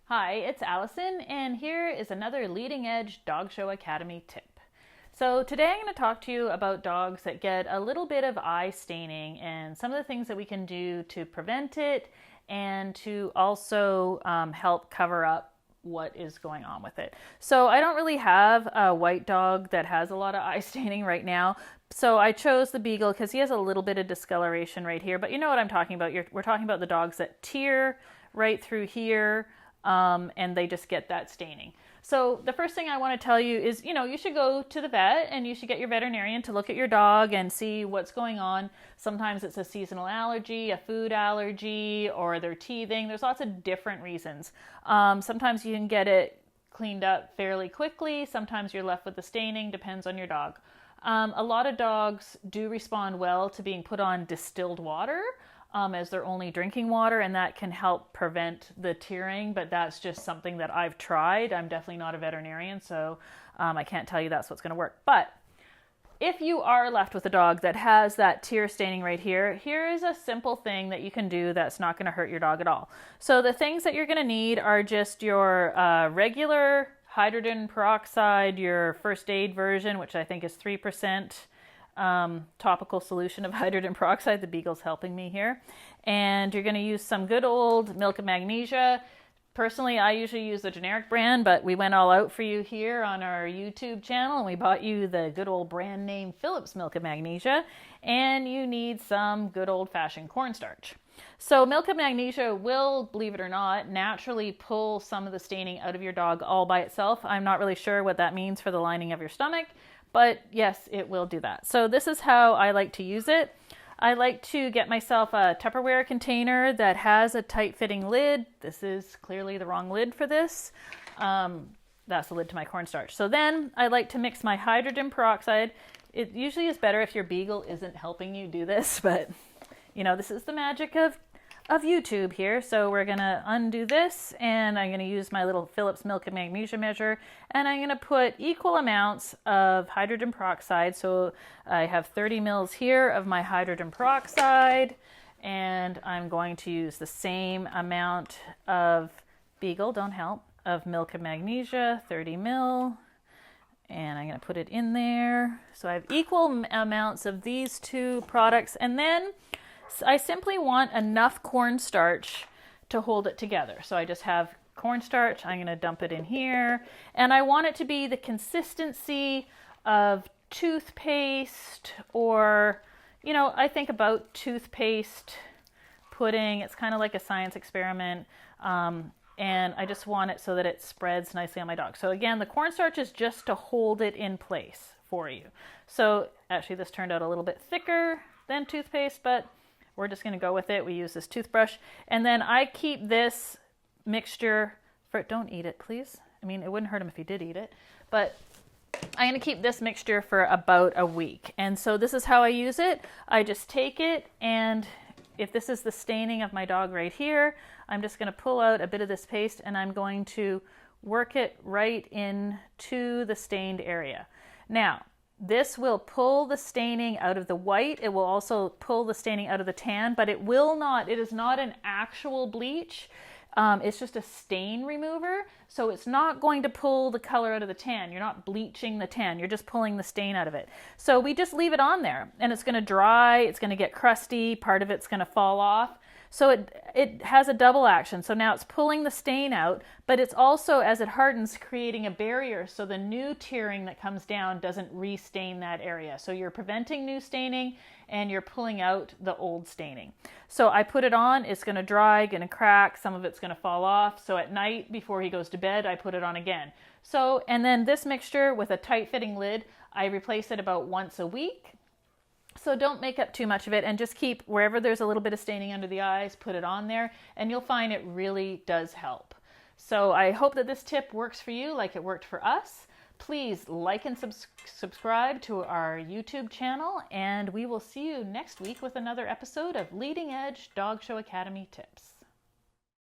Hi, it's Allison, and here is another Leading Edge Dog Show Academy tip. So, today I'm going to talk to you about dogs that get a little bit of eye staining and some of the things that we can do to prevent it and to also help cover up what is going on with it. So, I don't really have a white dog that has a lot of eye staining right now. So, I chose the Beagle because he has a little bit of discoloration right here, but you know what I'm talking about. We're talking about the dogs that tear right through here. And they just get that staining. So the first thing I want to tell you is, you should go to the vet and you should get your veterinarian to look at your dog and see what's going on. Sometimes it's a seasonal allergy, a food allergy, or they're teething. There's lots of different reasons. Sometimes you can get it cleaned up fairly quickly. Sometimes you're left with the staining, depends on your dog. A lot of dogs do respond well to being put on distilled water. As their only drinking water, and that can help prevent the tearing, but that's just something that I've tried. I'm definitely not a veterinarian, so I can't tell you that's what's going to work. But if you are left with a dog that has that tear staining right here, here is a simple thing that you can do that's not going to hurt your dog at all. So the things that you're going to need are just your regular hydrogen peroxide, your first aid version, which I think is 3%. Topical solution of hydrogen peroxide. The Beagle's helping me here. And you're going to use some good old milk of magnesia. Personally, I usually use the generic brand, but we went all out for you here on our YouTube channel and we bought you the good old brand name Phillips milk of magnesia. And you need some good old fashioned cornstarch. So milk of magnesia will, believe it or not, naturally pull some of the staining out of your dog all by itself. I'm not really sure what that means for the lining of your stomach, but yes, it will do that. So this is how I like to use it. I like to get myself a Tupperware container that has a tight-fitting lid. This is clearly the wrong lid for this. That's the lid to my cornstarch. So then I like to mix my hydrogen peroxide. It usually is better if your Beagle isn't helping you do this, but this is the magic of YouTube here. So we're gonna undo this and I'm gonna use my little Phillips milk and magnesia measure and I'm gonna put equal amounts of hydrogen peroxide. So I have 30 mils here of my hydrogen peroxide and I'm going to use the same amount of Beagle, don't help, of milk and magnesia, 30 mil. And I'm gonna put it in there. So I have equal amounts of these two products and then I simply want enough cornstarch to hold it together. So I just have cornstarch, I'm going to dump it in here, and I want it to be the consistency of toothpaste or, I think about toothpaste pudding. It's kind of like a science experiment, and I just want it so that it spreads nicely on my dog. So again, the cornstarch is just to hold it in place for you. So actually this turned out a little bit thicker than toothpaste, but we're just going to go with it. We use this toothbrush. And then I keep this mixture for, don't eat it, please. I mean, it wouldn't hurt him if he did eat it. But I'm going to keep this mixture for about a week. And so this is how I use it. I just take it, and if this is the staining of my dog right here, I'm just going to pull out a bit of this paste and I'm going to work it right into the stained area. Now, this will pull the staining out of the white. It will also pull the staining out of the tan, but it is not an actual bleach. It's just a stain remover. So it's not going to pull the color out of the tan. You're not bleaching the tan. You're just pulling the stain out of it. So we just leave it on there and it's going to dry. It's going to get crusty. Part of it's going to fall off. So it has a double action. So now it's pulling the stain out, but it's also, as it hardens, creating a barrier so the new tearing that comes down doesn't re-stain that area. So you're preventing new staining and you're pulling out the old staining. So I put it on, it's gonna dry, gonna crack, some of it's gonna fall off. So at night before he goes to bed, I put it on again. So, and then this mixture with a tight fitting lid, I replace it about once a week. So don't make up too much of it and just keep wherever there's a little bit of staining under the eyes, put it on there and you'll find it really does help. So I hope that this tip works for you like it worked for us. Please like and subscribe to our YouTube channel and we will see you next week with another episode of Leading Edge Dog Show Academy Tips.